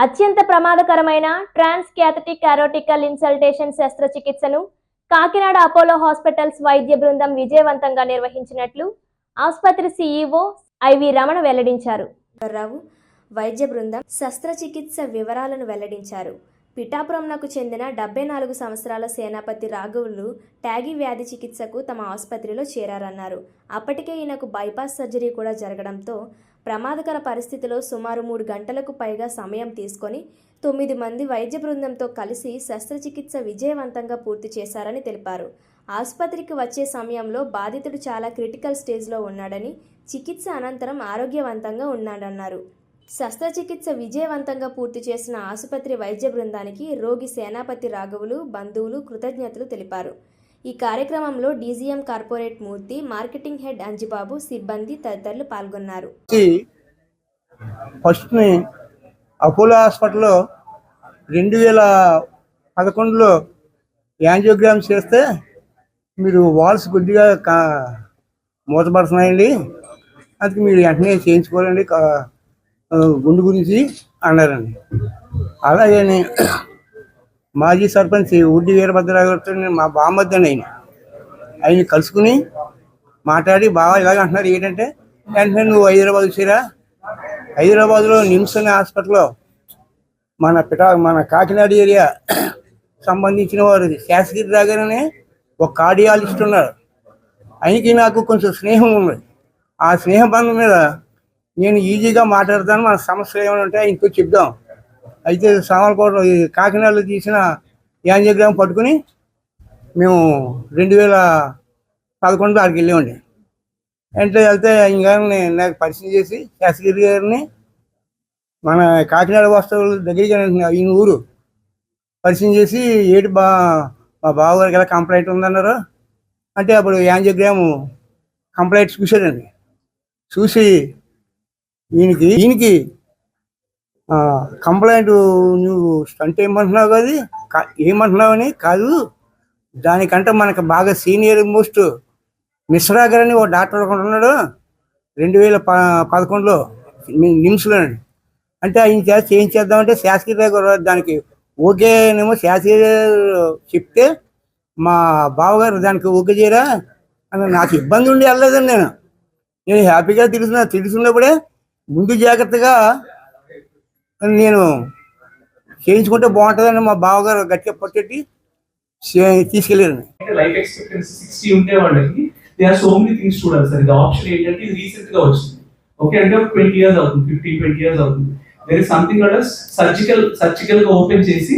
అత్యంత ప్రమాదకరమైన ట్రాన్స్క్యాథటిక్ కారోటికల్ ఇన్సల్టేషన్ శస్త్రచికిత్సను Kakinada Apollo hospitals వైద్య బృందం విజయవంతంగా నిర్వహించినట్లు ఆసుపత్రి సీఈఓ ఐవి రమణ వెల్లడించారు. వైద్య బృందం శస్త్రచికిత్స వివరాలను వెల్లడించారు. పిఠాపురంకు చెందిన 74 సంవత్సరాల సేనాపతి రాఘవులు ట్యాగీ వ్యాధి చికిత్సకు తమ ఆసుపత్రిలో చేరారన్నారు. అప్పటికే ఈయనకు బైపాస్ సర్జరీ కూడా జరగడంతో ప్రమాదకర పరిస్థితిలో సుమారు 3 గంటలకు పైగా సమయం తీసుకొని 9 మంది వైద్య బృందంతో కలిసి శస్త్రచికిత్స విజయవంతంగా పూర్తి చేశారని తెలిపారు. ఆసుపత్రికి వచ్చే సమయంలో బాధితుడు చాలా క్రిటికల్ స్టేజ్లో ఉన్నాడని, చికిత్స అనంతరం ఆరోగ్యవంతంగా ఉన్నాడన్నారు. శస్త్రచికిత్స విజయవంతంగా పూర్తి చేసిన ఆసుపత్రి వైద్య బృందానికి రోగి సేనాపతి రాఘవులు బంధువులు కృతజ్ఞతలు తెలిపారు. ఈ కార్యక్రమంలో డీజీఎం కార్పొరేట్ మూర్తి, మార్కెటింగ్ హెడ్ అంజిబాబు, సిబ్బంది తదితరులు పాల్గొన్నారు. ఫస్ట్ అపోలో హాస్పిటల్లో 2011లో యాంజియోగ్రామ్ చేస్తే మీరు వాల్స్ కొద్దిగా మూతపడుతున్నాయండి, అందుకు మీరు వెంటనే చేయించుకోవాలండి గుండు గురించి అన్నారండి. అలాగే మాజీ సర్పంచ్ ఉడ్డి వీరభద్రరావు గారితో మా బామ్మద్దని ఆయన కలుసుకుని మాట్లాడి బాగా ఇలాగ అంటున్నారు. ఏంటంటే వెంటనే నువ్వు హైదరాబాద్ వచ్చారా, హైదరాబాద్లో నిమ్స్ అనే హాస్పిటల్లో మన కాకినాడ ఏరియా సంబంధించిన వారు శాసగిరి రాగానే ఒక కార్డియాలజిస్ట్ ఉన్నారు. ఆయనకి నాకు కొంచెం స్నేహం ఉంది. ఆ స్నేహ బంధం మీద నేను ఈజీగా మాట్లాడతాను. మన సమస్యలు ఏమైనా ఉంటే ఆయనతో చెప్దాం. అయితే సామర్లకోట కాకినాడలో తీసిన యాంజియోగ్రామ్ పట్టుకుని మేము 2011 అక్కడికి వెళ్ళామండి. అంటే వెళ్తే ఆయన గారిని నాకు పరిచయం చేసి శాసగిరి గారిని మన కాకినాడ వాస్తవుల దగ్గరికి ఈయన ఊరు పరిచయం చేసి మా బావగారికి ఎలా కంప్లైంట్ ఉందన్నారు. అంటే అప్పుడు యాంజియోగ్రామ్ కంప్లైంట్ చూశాడండి. చూసి ఈయనకి కంప్లైంట్ నువ్వు స్టంట్ ఏమంటున్నావు కాదు, ఏమంటున్నావు అని కాదు, దానికంటే మనకు బాగా సీనియర్ మోస్ట్ మిశ్రా గారని ఓ డాక్టర్ ఒకటి ఉన్నాడు 2011లో నిమ్స్లోనండి. అంటే ఆయన చేయించేద్దామంటే శాసగిరి గారు దానికి ఓకేనేమో శాసగిరి చెప్తే మా బావగారు దానికి ఓకే చేయరా అని నాకు ఇబ్బంది ఉండి వెళ్ళలేదండి. నేను హ్యాపీగా తెలుసున్నప్పుడే ముందు జాగ్రత్తగా నేను చేయించుకుంటే బాగుంటుందని మా బావగారు గట్టిగా పట్టేటి తీసుకెళ్ళారు. లైఫ్ ఎక్స్పెక్టెన్సీ 60 ఉంటే వాళ్ళకి they are so many things చూడాలి సార్. ఇది ఆప్షన్ ఏంటంటే ఇది రీసెంట్ గా వచ్చింది. ఓకే అంటే 20 years అవుతుంది, 15-20 years అవుతుంది. దేర్ ఇస్ సంథింగ్ అంటే సర్జికల్ గా ఓపెన్ చేసి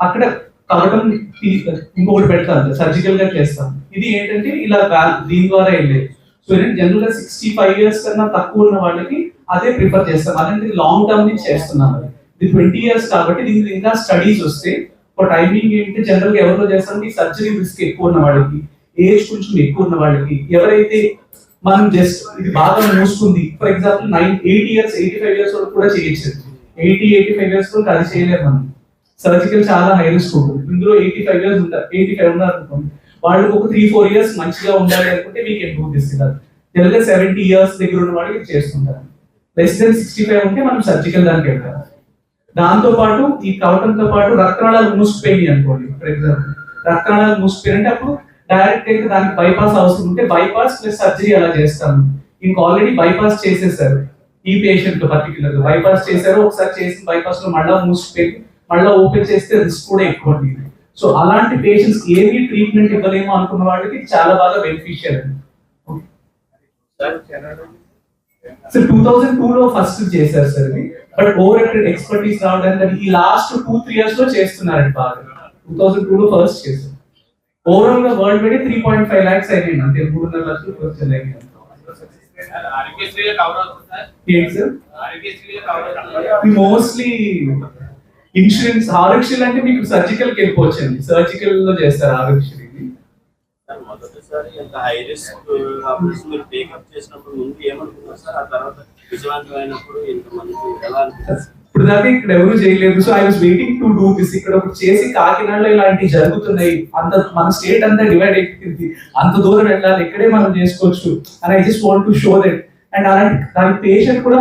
అక్కడ కలవడం ఇంకొకటి పెడతారు, సర్జికల్ గా చేస్తాం. ఇది ఏంటంటే ఇలా దీని ద్వారా వెళ్ళేది. సో జనరల్ గా 65 years కన్నా తక్కువ ఉన్న వాళ్ళకి అదే ప్రిఫర్ చేస్తాం. అదంటే లాంగ్ టర్మ్ నుంచి చేస్తున్నాం. ఇది 20 years కాబట్టి దీనికి ఇంకా స్టడీస్ వస్తే ఒక టైమింగ్ ఏంటంటే జనరల్ గా ఎవరిలో చేస్తాం, ఈ సర్జరీ రిస్క్ ఎక్కువ ఉన్న వాళ్ళకి, ఏజ్ కొంచెం ఎక్కువ ఉన్న వాళ్ళకి, ఎవరైతే మనం జస్ట్ ఇది బాగా మూసుకుంది, ఫర్ ఎగ్జాంపుల్ 80 years 85 years వరకు కూడా చేయొచ్చు. 80-85 years వరకు అది చేయలేరు మనం. సర్జికల్ చాలా హై రిస్క్ ఉంటుంది. ఇందులో 85 years ఉంటారు, 85 ఉన్నారు అనుకోండి, వాళ్ళకి ఒక 3-4 years మంచిగా ఉండాలి అనుకుంటే we can do this. General గా 70 years దగ్గర ఉన్న వాళ్ళకి చేస్తుంటారు. లెస్ దెన్ 65 ఉంటే మనం సర్జికల్ దానికి వెళ్తాం. దాంతో పాటు ఈ కవటంతో పాటు రక్తనాళాలు మూసిపోయింది అనుకోండి, ఫర్ ఎగ్జాంపుల్ రక్తనాళాలు మూసిపోయి అంటే అప్పుడు డైరెక్ట్ అయితే దానికి బైపాస్ అవసరం ఉంటే బైపాస్ ప్లస్ సర్జరీ అలా చేస్తాము. ఇంక ఆల్రెడీ బైపాస్ చేసేసారు ఈ పేషెంట్ పర్టికులర్ గా బైపాస్ చేశారు. ఒకసారి చేసిన బైపాస్ లో మళ్ళా మూసిపోయి మళ్ళీ ఓపెన్ చేస్తే రిస్క్ కూడా ఎక్కువ ఉంది. సో అలాంటి పేషెంట్స్ ఏమీ ట్రీట్మెంట్ ఇవ్వలేమో అనుకున్న వాళ్ళకి చాలా బాగా బెనిఫిషియల్ అండి. సో 2002లో ఫస్ట్ చేశారు సార్ ఇది, బట్ ఓవర్ ఎక్స్పర్టీస్ రావడానికి ఈ లాస్ట్ 2-3 years లో చేస్తున్నారండి బాగా. 2002లో ఫస్ట్ చేశారు. ఓవరాల్ గా వరల్డ్ వైడ్ 3.5 lakhs అయినాయి అంతే, 3.5 లక్షలు ఖర్చు అయ్యాయి. మోస్ట్లీ ఇన్సూరెన్స్ ఆరోగ్యశ్రీ అంటే మీకు సర్జికల్ కి వెళ్ళిపోవచ్చు అండి, సర్జికల్ లో చేస్తారు ఆరోగ్యశ్రీ. మొదటిసారి ఎంత హై రిస్క్ ఆపరేషన్ మీరు టేకప్ చేసినప్పుడు ముందు ఏమనుకున్నారు సార్, ఆ తర్వాత విజయవంతమైనప్పుడు ఎంతమందికి ఎలా అనిపిస్తుంది? ఇప్పుడు దాకా ఇక్కడ ఎవరు చేయలేదు. So I was waiting to do this. ఇక్కడ ఒకటి చేసి కాకినాడలో ఇలాంటివి జరుగుతున్నాయి, అంత మన స్టేట్ అంతా డివైడ్ అయిపోయింది, అంత దూరం వెళ్ళాలి, ఇక్కడే మనం చేసుకోవచ్చు అని I just want to show that. And అలాంటి దాని పేషెంట్ కూడా